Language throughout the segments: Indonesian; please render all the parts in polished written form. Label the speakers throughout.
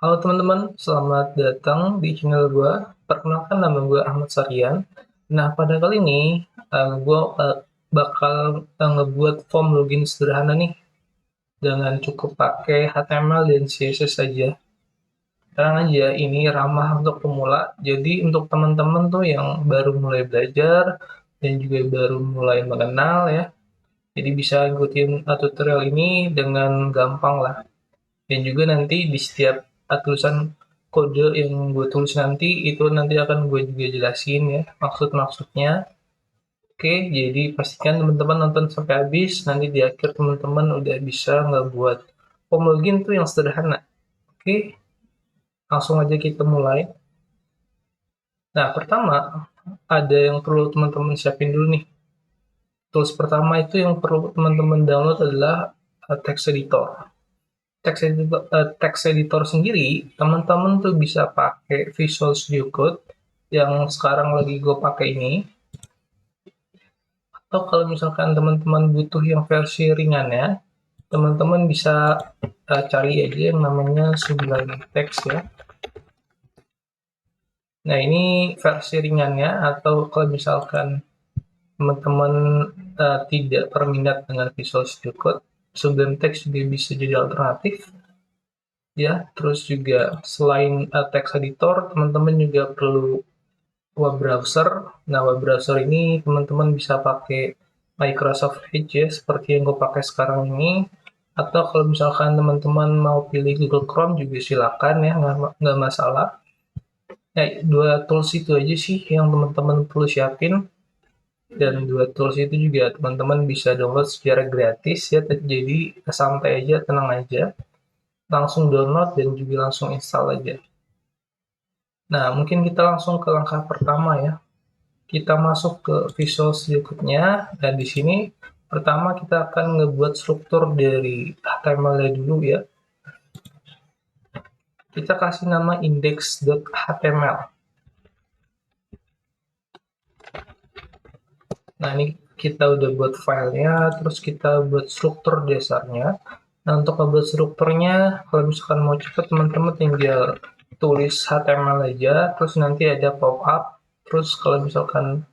Speaker 1: Halo teman-teman, selamat datang di channel gue. Perkenalkan nama gue Ahmad Sarian. Nah, pada kali ini gue bakal ngebuat form login sederhana nih dengan cukup pakai HTML dan CSS saja. Tenang aja, ini ramah untuk pemula. Jadi untuk teman-teman tuh yang baru mulai belajar dan juga baru mulai mengenal ya. Jadi bisa ikutin tutorial ini dengan gampang lah. Dan juga nanti di setiap tulisan kode yang gue tulis nanti itu nanti akan gue juga jelasin ya maksud-maksudnya. Oke, jadi pastikan teman-teman nonton sampai habis. Nanti di akhir teman-teman udah bisa ngebuat form login tuh yang sederhana. Oke, langsung aja kita mulai. Nah, pertama ada yang perlu teman-teman siapin dulu nih. Tools pertama itu yang perlu teman-teman download adalah text editor. Text editor sendiri, teman-teman tuh bisa pakai Visual Studio Code yang sekarang lagi gue pakai ini. Atau kalau misalkan teman-teman butuh yang versi ringannya, teman-teman bisa cari aja yang namanya Sublime Text ya. Nah, ini versi ringannya, atau kalau misalkan teman-teman tidak berminat dengan Visual Studio Code, Sublime Text juga bisa jadi alternatif. Ya, terus juga selain text editor, teman-teman juga perlu web browser. Nah, web browser ini teman-teman bisa pakai Microsoft Edge ya, seperti yang gue pakai sekarang ini. Atau kalau misalkan teman-teman mau pilih Google Chrome juga silakan ya, nggak masalah. Nah, dua tools itu aja sih yang teman-teman perlu siapin. Dan dua tools itu juga teman-teman bisa download secara gratis ya, jadi santai aja, tenang aja. Langsung download dan juga langsung install aja. Nah, mungkin kita langsung ke langkah pertama ya. Kita masuk ke Visual Studio Code-nya, dan di sini pertama kita akan ngebuat struktur dari HTML-nya dulu ya. Kita kasih nama index.html. Nah, ini kita udah buat filenya, terus kita buat struktur dasarnya. Nah, untuk ngebuat strukturnya, kalau misalkan mau cepet, teman-teman tinggal tulis HTML aja, terus nanti ada pop-up. Terus kalau misalkan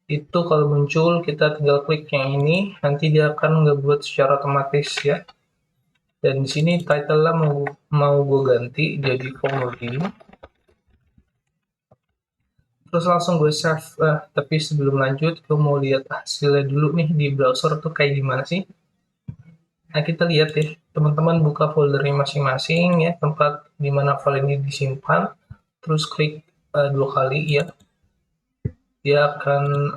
Speaker 1: itu kalau muncul, kita tinggal klik yang ini, nanti dia akan ngebuat secara otomatis ya. Dan di sini title-nya mau gue ganti jadi form login. Terus langsung gue save. Tapi sebelum lanjut, gue mau lihat hasilnya dulu nih di browser tuh kayak gimana sih. Nah, kita lihat ya, teman-teman buka foldernya masing-masing ya, tempat di mana file ini disimpan. Terus klik dua kali ya, dia akan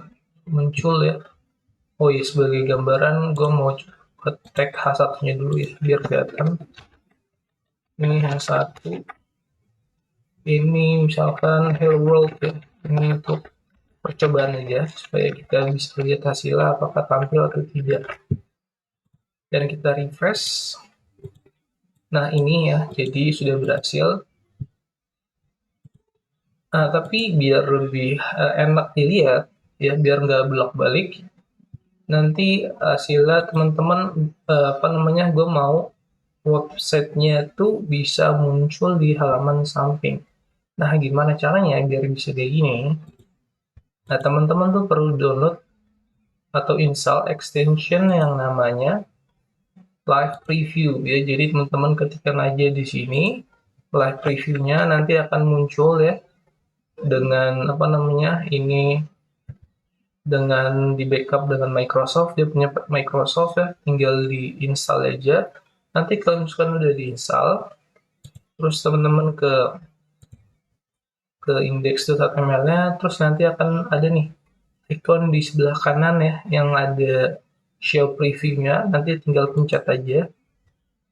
Speaker 1: muncul ya. Oh iya, sebagai gambaran gue mau tag H1-nya dulu ya, biar kelihatan. Ini H1, ini misalkan Hello World ya. Ini untuk percobaan aja, supaya kita bisa lihat hasilnya apakah tampil atau tidak. Dan kita refresh. Nah, ini ya, jadi sudah berhasil. Nah, tapi biar lebih enak dilihat, ya biar nggak bolak-balik, nanti hasilnya teman-teman, apa namanya, gue mau websitenya tuh bisa muncul di halaman samping. Nah, gimana caranya biar bisa kayak gini? Nah, teman-teman tuh perlu download atau install extension yang namanya Live Preview ya. Jadi teman-teman ketika aja di sini, live preview-nya nanti akan muncul ya dengan apa namanya ini, dengan di backup dengan Microsoft. Dia punya Microsoft ya, tinggal di install aja. Nanti kalau misalkan udah diinstal, terus teman-teman ke index.html-nya, terus nanti akan ada nih ikon di sebelah kanan ya yang ada show preview-nya. Nanti tinggal pencet aja,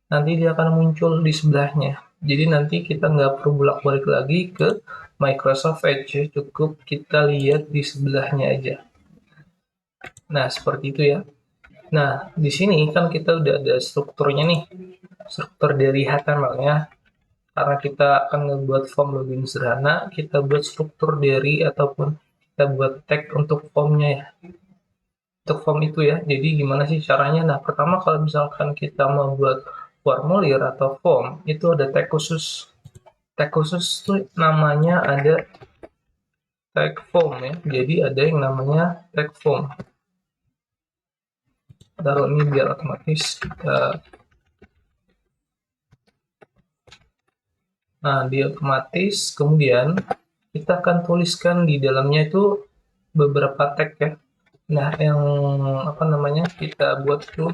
Speaker 1: nanti dia akan muncul di sebelahnya. Jadi nanti kita nggak perlu bolak-balik lagi ke Microsoft Edge, cukup kita lihat di sebelahnya aja. Nah, seperti itu ya. Nah, di sini kan kita udah ada strukturnya nih, struktur dari HTML-nya. Karena kita akan ngebuat form login sederhana, kita buat struktur dari ataupun kita buat tag untuk formnya ya. Untuk form itu ya. Jadi gimana sih caranya? Nah, pertama kalau misalkan kita mau buat formulir atau form, itu ada tag khusus. tag khusus tuh namanya ada tag form ya. Jadi ada yang namanya tag form. Taruh ini biar otomatis nah dia otomatis, kemudian kita akan tuliskan di dalamnya itu beberapa tag ya. Nah yang apa namanya kita buat itu,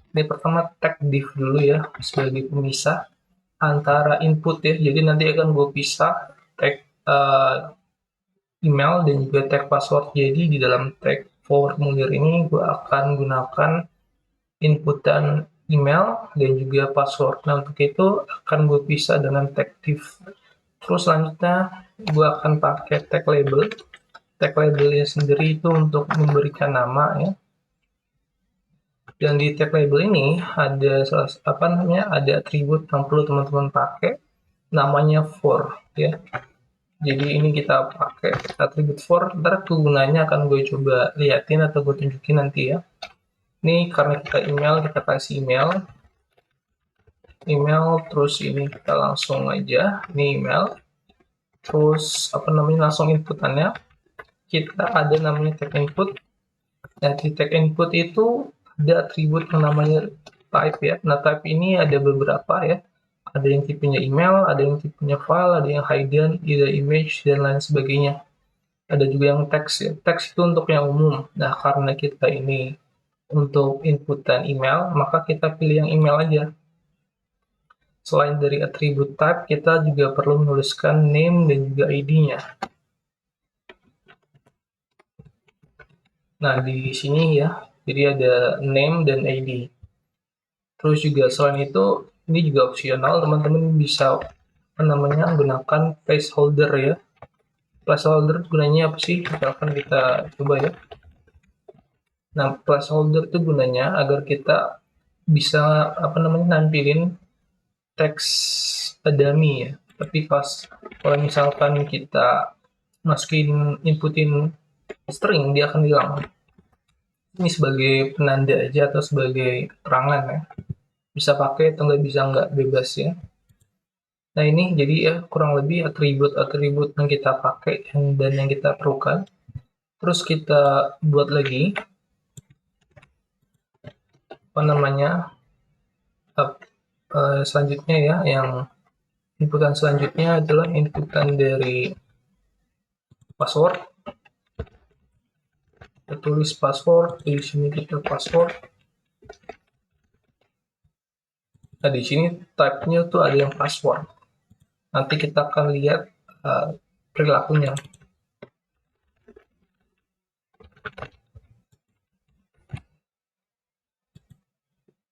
Speaker 1: ini pertama tag div dulu ya sebagai pemisah antara input ya. Jadi nanti akan gue pisah tag email dan juga tag password. Jadi di dalam tag formulir ini gue akan gunakan inputan email dan juga password. Nah untuk itu akan gue pisah dengan tag div. Terus selanjutnya gue akan pakai tag label. Tag labelnya sendiri itu untuk memberikan nama ya. Dan di tag label ini ada ada atribut yang perlu teman-teman pakai, namanya for ya. Jadi ini kita pakai atribut for, ntar kegunaannya akan gue coba liatin atau gue tunjukin nanti ya. Ini karena kita email, kita kasih email terus ini kita langsung aja ini email, terus langsung inputannya kita ada namanya tag input. Nah di tag input itu ada atribut yang namanya type ya. Nah type ini ada beberapa ya, ada yang tipenya email, ada yang tipenya file, ada yang hidden, ada image dan lain sebagainya. Ada juga yang teks ya, teks itu untuk yang umum. Nah karena kita ini untuk inputan email, maka kita pilih yang email aja. Selain dari atribut type, kita juga perlu menuliskan name dan juga ID-nya. Nah, di sini ya, jadi ada name dan ID. Terus juga selain itu, ini juga opsional, teman-teman bisa gunakan placeholder ya. Placeholder gunanya apa sih? Misalkan kita coba ya. Nah, placeholder itu gunanya agar kita bisa nampilin teks dummy ya. Tapi kalau misalkan kita inputin string, dia akan hilang. Ini sebagai penanda aja atau sebagai keterangan ya. Bisa pakai atau bisa nggak, bebas ya. Nah ini jadi ya kurang lebih atribut-atribut yang kita pakai dan yang kita perlukan. Terus kita buat lagi selanjutnya ya, yang inputan selanjutnya adalah inputan dari password. Kita tulis password, di sini kita password. Nah di sini type-nya tuh ada yang password. Nanti kita akan lihat perilakunya.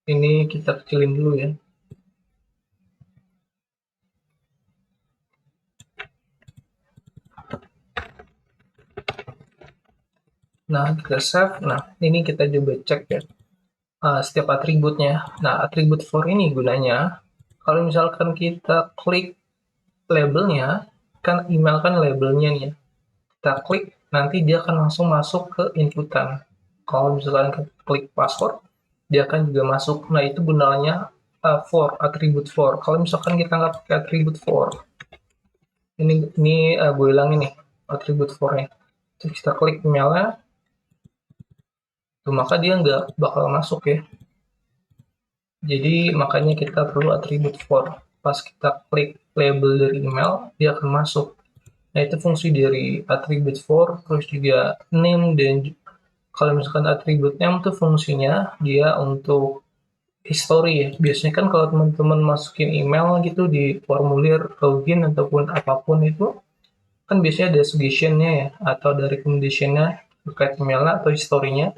Speaker 1: Ini kita kecilin dulu ya. Nah kita save. Nah ini kita coba cek ya setiap atributnya. Nah atribut for ini gunanya kalau misalkan kita klik labelnya, kan email kan labelnya nih ya. Kita klik, nanti dia akan langsung masuk ke inputan. Kalau misalkan kita klik password, dia akan juga masuk. Nah itu gunanya for, atribut for. Kalau misalkan kita nggak pakai atribut for, ini gue hilangin nih atribut for-nya. Terus kita klik emailnya, tuh, maka dia nggak bakal masuk ya. Jadi makanya kita perlu atribut for. Pas kita klik label dari email, dia akan masuk. Nah itu fungsi dari atribut for. Terus juga name, dan kalau misalkan atribut name itu fungsinya dia untuk history ya. Biasanya kan kalau teman-teman masukin email gitu di formulir login ataupun apapun itu, kan biasanya ada suggestion-nya ya, atau ada recommendation-nya terkait emailnya atau historinya.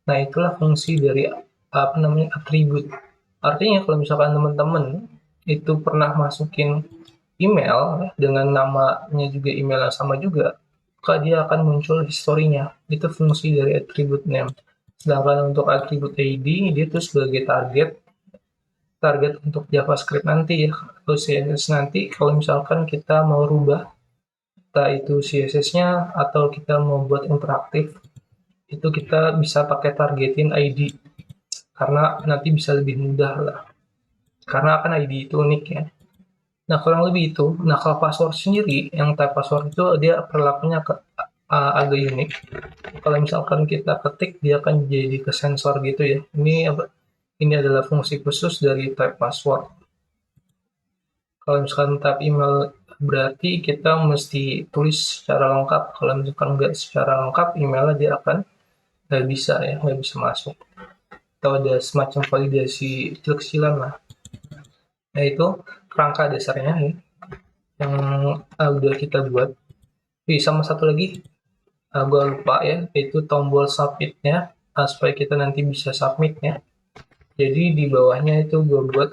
Speaker 1: Nah itulah fungsi dari atribut. Artinya kalau misalkan teman-teman itu pernah masukin email dengan namanya juga email yang sama juga, maka dia akan muncul historinya. Itu fungsi dari atribut name. Sedangkan untuk atribut ID, dia itu sebagai target untuk JavaScript nanti ya, atau CSS nanti kalau misalkan kita mau rubah entah itu CSS-nya atau kita mau buat interaktif, itu kita bisa pakai targetin ID karena nanti bisa lebih mudah lah, karena kan ID itu unik ya. Nah, kurang lebih itu. Nah, kalau password sendiri, yang type password itu dia perilakunya agak unik. Kalau misalkan kita ketik, dia akan jadi ke sensor gitu ya. Ini adalah fungsi khusus dari type password. Kalau misalkan type email, berarti kita mesti tulis secara lengkap. Kalau misalkan nggak secara lengkap, emailnya dia akan nggak bisa ya, nggak bisa masuk. Atau ada semacam validasi kecil-kecilan lah. Nah, itu kerangka dasarnya ya, yang udah kita buat. Sama satu lagi, gue lupa ya, yaitu tombol submit-nya, supaya kita nanti bisa submit ya. Jadi di bawahnya itu gue buat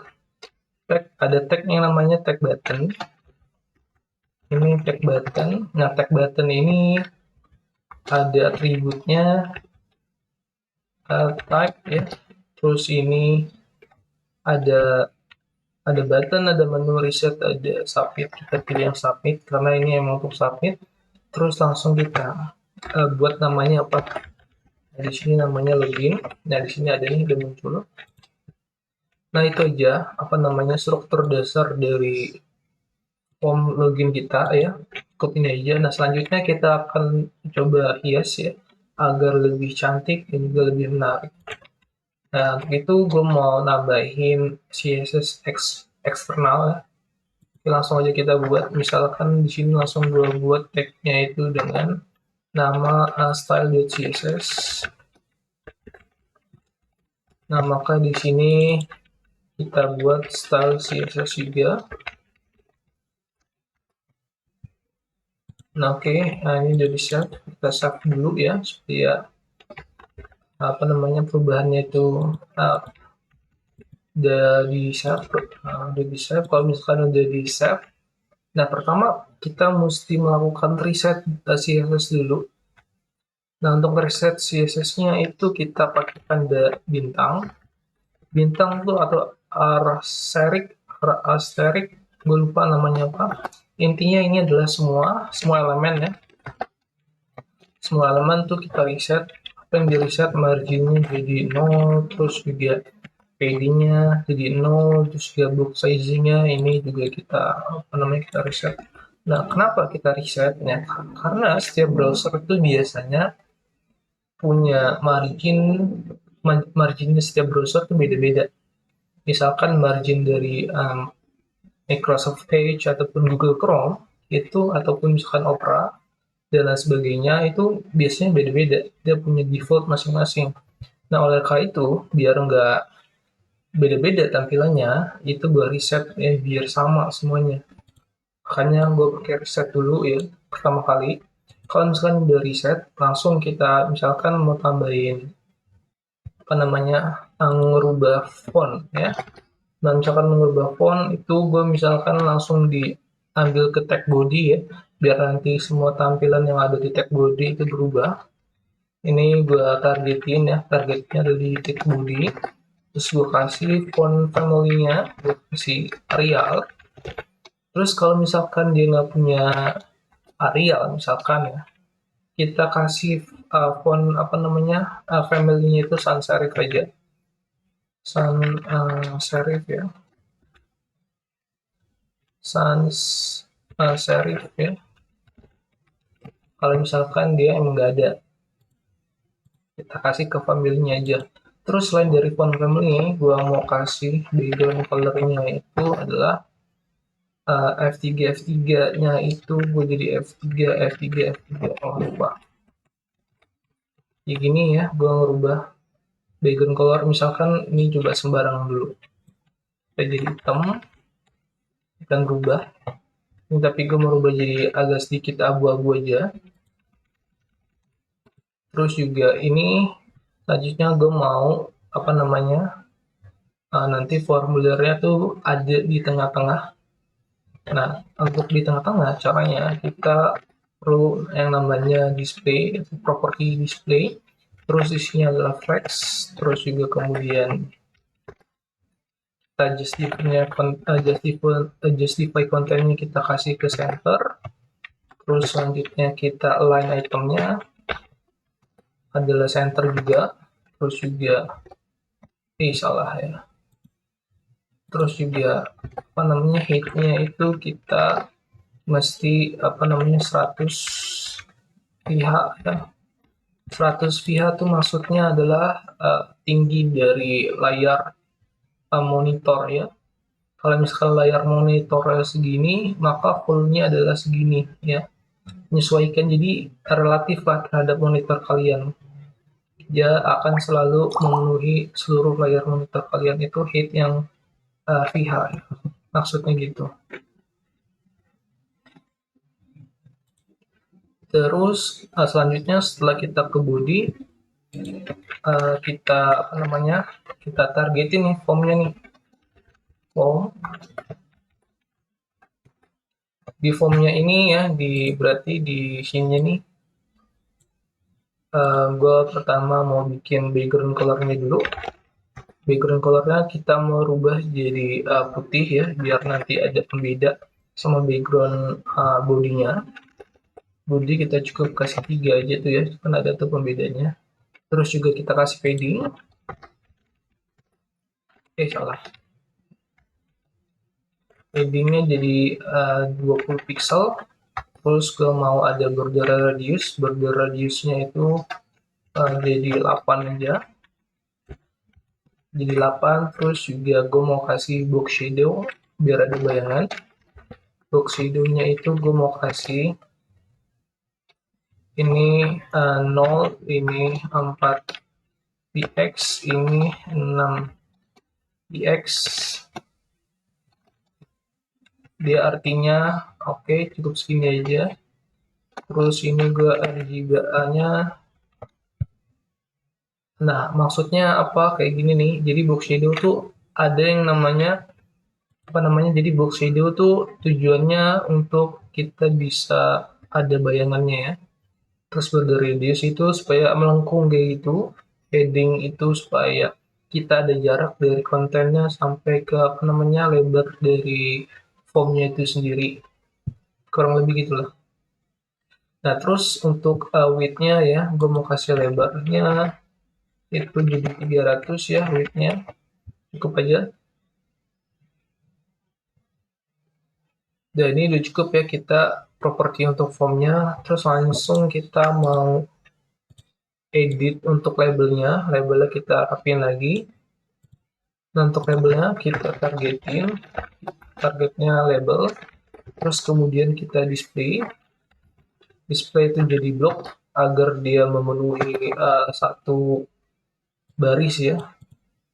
Speaker 1: tag, ada tag yang namanya tag button. Ini tag button. Nah, tag button ini ada atributnya, type ya. Terus ini ada ada button, ada menu reset, ada submit. Kita pilih yang submit karena ini emang untuk submit. Terus langsung kita buat namanya apa? Nah, di sini namanya login. Nah, di sini ada nih udah muncul. Nah, itu aja apa namanya struktur dasar dari form login kita ya. Cukup ini aja. Nah, selanjutnya kita akan coba hias ya agar lebih cantik dan juga lebih menarik. Nah, untuk itu gue mau nambahin CSS eksternal ya. Oke, langsung aja kita buat. Misalkan di sini langsung gue buat tag-nya itu dengan nama style.css. Nah, maka di sini kita buat style CSS juga. Nah, oke. Nah, ini udah di save. Kita save dulu ya supaya apa namanya perubahannya itu uh, udah di save. Kalau misalkan udah di save, nah pertama kita mesti melakukan reset CSS dulu. Nah, untuk reset CSS-nya itu kita pakai tanda bintang. Bintang tuh atau asterik, gue lupa namanya apa. Intinya ini adalah semua elemen ya. Semua elemen tuh kita reset. Apa yang di reset, marginnya jadi 0, terus juga PD-nya jadi 0, terus juga block sizing-nya ini juga kita apa namanya kita reset. Nah, kenapa kita reset? Ya, karena setiap browser itu biasanya punya marginnya setiap browser itu beda-beda. Misalkan margin dari Microsoft Edge ataupun Google Chrome itu ataupun misalkan Opera dan lain sebagainya itu biasanya beda-beda. Dia punya default masing-masing. Nah, oleh karena itu, biar nggak beda-beda tampilannya, itu gue reset ya biar sama semuanya. Makanya gue pakai reset dulu ya pertama kali. Kalau misalkan udah reset, langsung kita misalkan mau tambahin apa namanya ngerubah font ya. Nah, misalkan mengubah font itu gue misalkan langsung diambil ke tag body ya, biar nanti semua tampilan yang ada di tag body itu berubah. Ini gue targetin ya, targetnya ada di tag body. Terus gue kasih font family-nya, gue kasih Arial. Terus kalau misalkan dia nggak punya Arial, misalkan ya, kita kasih font apa namanya family-nya itu sans serif aja, sans serif ya, sans serif ya. Kalau misalkan dia emang nggak ada, kita kasih ke family-nya aja. Terus selain dari font family, gue mau kasih background color-nya itu adalah F3 F3-nya itu gue jadi F3 F3 F3. Oh, lupa. Ya gini ya, gue ngerubah background color misalkan ini coba sembarangan dulu. Kita jadi hitam, kita rubah. Ini tapi gue merubah jadi agak sedikit abu-abu aja. Terus juga ini selanjutnya gue mau apa namanya nanti formulirnya tuh ada di tengah-tengah. Nah, untuk di tengah-tengah caranya kita perlu yang namanya display, property display, terus isinya adalah flex, terus juga kemudian kita justify kontennya kita kasih ke center, terus selanjutnya kita align itemnya adalah center juga, terus juga salah ya. Terus juga height-nya itu kita mesti 100 pihak ya. 100 pihak itu maksudnya adalah tinggi dari layar monitor ya. Kalau misalkan layar monitornya segini, maka full-nya adalah segini ya. Menyesuaikan, jadi relatif lah terhadap monitor kalian. Dia akan selalu memenuhi seluruh layar monitor kalian, itu height yang VH ya. Maksudnya gitu. Terus selanjutnya setelah kita ke body, kita kita targetin nih formnya nih. Di formnya ini ya, berarti di sini nih gue pertama mau bikin background colornya dulu. Background colornya kita mau rubah jadi putih ya, biar nanti ada pembeda sama background bodinya. Body kita cukup kasih 3 aja tuh ya, kan ada tuh pembedanya. Terus juga kita kasih padding. Salah. Paddingnya jadi 20 pixel. Terus gue mau ada border radius. Border radiusnya itu jadi 8 aja. Jadi 8. Terus juga gue mau kasih box shadow biar ada bayangan. Box shadow-nya itu gue mau kasih ini 0, ini 4 px, ini 6 px. Dia artinya oke, cukup segini aja. Terus ini gue RGBA-nya. Nah, maksudnya apa kayak gini nih. Jadi box shadow tuh ada yang namanya jadi box shadow tuh tujuannya untuk kita bisa ada bayangannya ya. Terus border radius itu supaya melengkung kayak gitu. Heading itu supaya kita ada jarak dari kontennya sampai ke lebar dari formnya itu sendiri. Kurang lebih gitulah. Nah, terus untuk width-nya ya, gue mau kasih lebarnya itu jadi 300 ya, width-nya. Cukup aja. Dan ini udah cukup ya kita properti untuk formnya. Terus langsung kita mau edit untuk labelnya. Labelnya kita rapin lagi. Nah, untuk labelnya kita targetnya label. Terus kemudian kita display itu jadi blok agar dia memenuhi satu baris ya.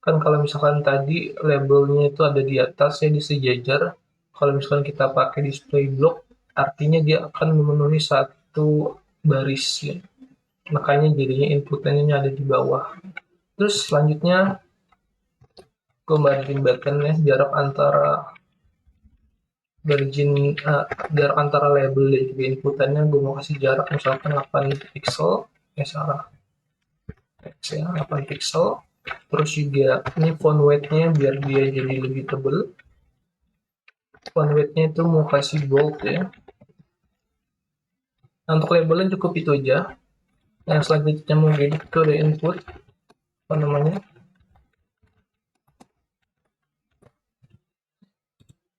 Speaker 1: Kan kalau misalkan tadi labelnya itu ada di atas ya, di sejajar. Kalau misalkan kita pakai display block, artinya dia akan memenuhi satu baris ya. Makanya jadinya inputnya ada di bawah. Terus selanjutnya ke margin button ya, jarak antara label dan juga inputannya gue mau kasih jarak misalkan 8 pixel. Salah. Ya, 8 pixel. Terus juga ini font weight-nya biar dia jadi lebih tebal. Font weight-nya itu mau kasih bold ya. Nah, untuk labelnya cukup itu aja. Yang selanjutnya mau edit ke input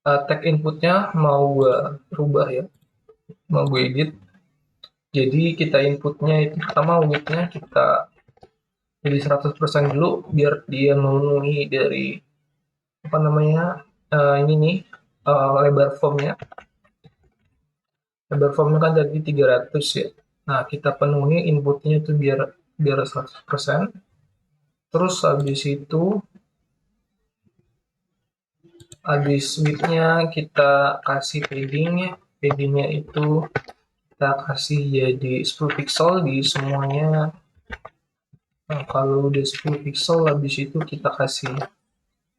Speaker 1: tag inputnya mau gue rubah ya, mau gue edit. Jadi kita inputnya itu pertama width-nya kita jadi 100% dulu biar dia memenuhi dari ini nih lebar formnya. Lebar formnya kan tadi 300 ya. Nah, kita penuhi inputnya itu biar 100%. Terus habis width-nya kita kasih padding-nya. Padding-nya itu kita kasih jadi 10 pixel di semuanya. Nah, kalau udah 10 pixel habis itu kita kasih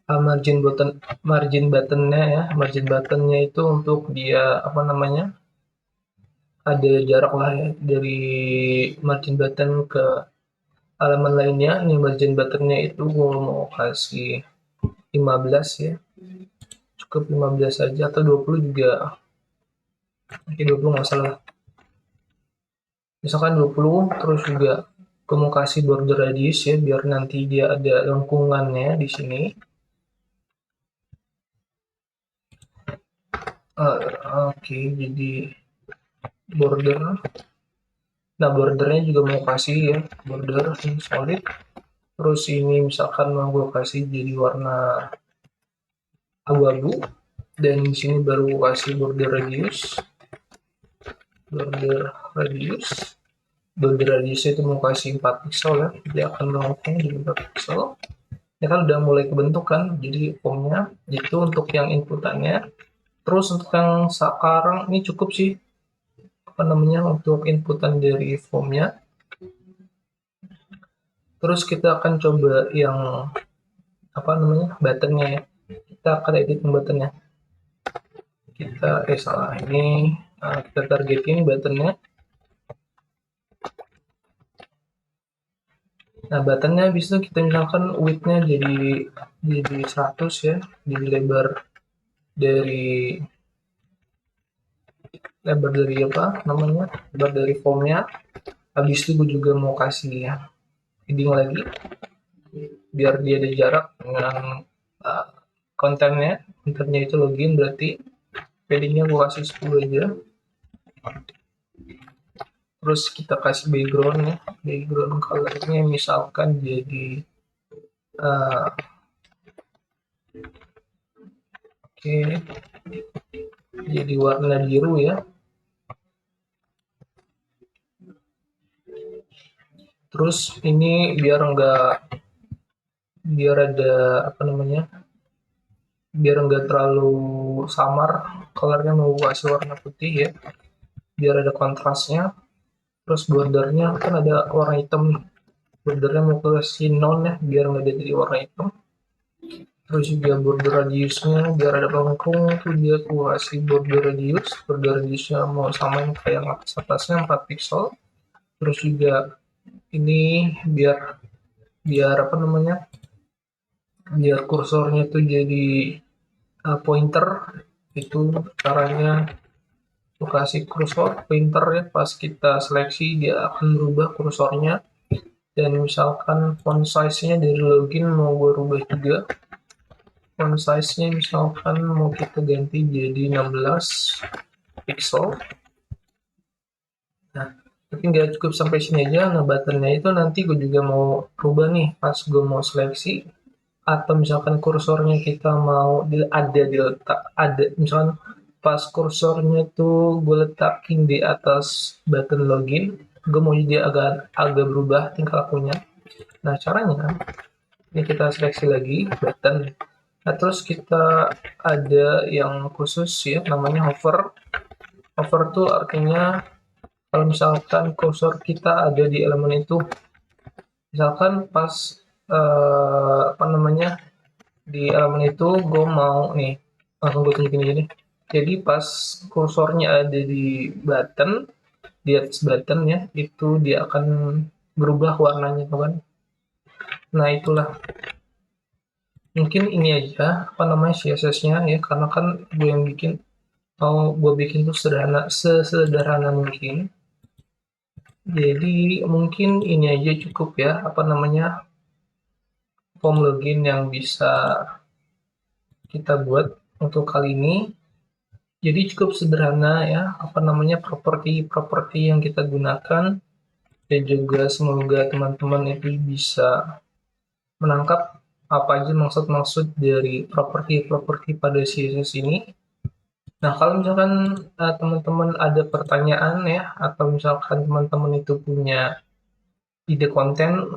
Speaker 1: margin button-nya ya. Margin button-nya itu untuk dia ada jarak lah ya dari margin button ke halaman lainnya. Ini margin button-nya itu gue mau kasih 15 ya. Cukup 15 saja atau 20 juga. Oke, 20 nggak salah. Misalkan 20, terus juga gue mau kasih border radius ya biar nanti dia ada lengkungannya di sini. Oke, jadi border. Nah, bordernya juga mau kasih ya, border ini solid. Terus ini misalkan mau gue kasih jadi warna abu-abu, dan di sini baru kasih border radius. Border radius. Border radiusnya itu mau kasih 4 pixel ya, dia akan melengkung jadi 4 pixel. Ya kan udah mulai kebentuk kan, jadi formnya itu untuk yang inputannya. Terus untuk yang sekarang ini cukup sih, apa namanya, untuk inputan dari formnya. Terus kita akan coba yang apa namanya, buttonnya ya. Kita akan edit buttonnya. Kita salah, ini kita targetin buttonnya. Nah, buttonnya bisa kita misalkan width-nya jadi 100 ya, jadi dari lebar dari apa namanya, lebar dari formnya. Habis itu gue juga mau kasih ya heading lagi, biar dia ada jarak dengan uh, kontennya itu login, berarti paddingnya gue kasih 10 aja. Terus kita kasih background ya, background colornya misalkan jadi uh, oke, jadi warna biru ya. Terus ini biar ada apa namanya, biar enggak terlalu samar colornya, mau kasih warna putih ya, biar ada kontrasnya. Terus bordernya kan ada warna hitam nih, bordernya mau kasih non ya, biar nggak jadi warna hitam. Terus juga border radiusnya biar ada pelengkung tuh, dia aku kasih border radiusnya mau samain kayak yang atasnya 4 pixel. Terus juga ini biar biar apa namanya, biar kursornya tuh jadi pointer. Itu caranya tuh, kasih kursor pointer ya, pas kita seleksi dia akan berubah kursornya. Dan misalkan font size-nya dari login mau gue rubah juga, font size-nya misalkan mau kita ganti jadi 16 pixel. Nah, tapi nggak cukup sampai sini aja. Nah, buttonnya itu nanti gue juga mau rubah nih pas gue mau seleksi, atau misalkan kursornya kita mau ada misalkan pas kursornya tuh gue letakin di atas button login, gue mau dia agak agak berubah tingkah lakunya. Nah, caranya ini kita seleksi lagi button. Nah, terus kita ada yang khusus ya, namanya hover. Hover tuh artinya kalau misalkan cursor kita ada di elemen itu, misalkan pas apa namanya, di elemen itu gue mau nih, langsung gue tunjukin aja nih. Jadi pas kursornya ada di button, di atas button ya, itu dia akan berubah warnanya kan. Nah, itulah mungkin ini aja apa namanya CSS-nya ya, karena kan gue yang bikin, mau gue bikin tuh sesederhana mungkin. Jadi mungkin ini aja cukup ya, apa namanya, form login yang bisa kita buat untuk kali ini. Jadi cukup sederhana ya, apa namanya, properti-properti yang kita gunakan, dan juga semoga teman-teman itu bisa menangkap apa aja maksud-maksud dari properti-properti pada CSS ini. Nah, kalau misalkan teman-teman ada pertanyaan ya, atau misalkan teman-teman itu punya ide konten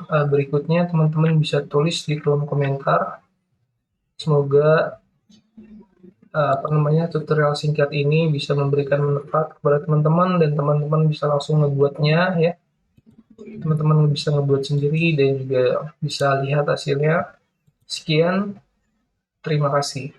Speaker 1: berikutnya, teman-teman bisa tulis di kolom komentar. Semoga apa namanya, tutorial singkat ini bisa memberikan manfaat kepada teman-teman, dan teman-teman bisa langsung ngebuatnya ya. Teman-teman bisa ngebuat sendiri dan juga bisa lihat hasilnya. Sekian, terima kasih.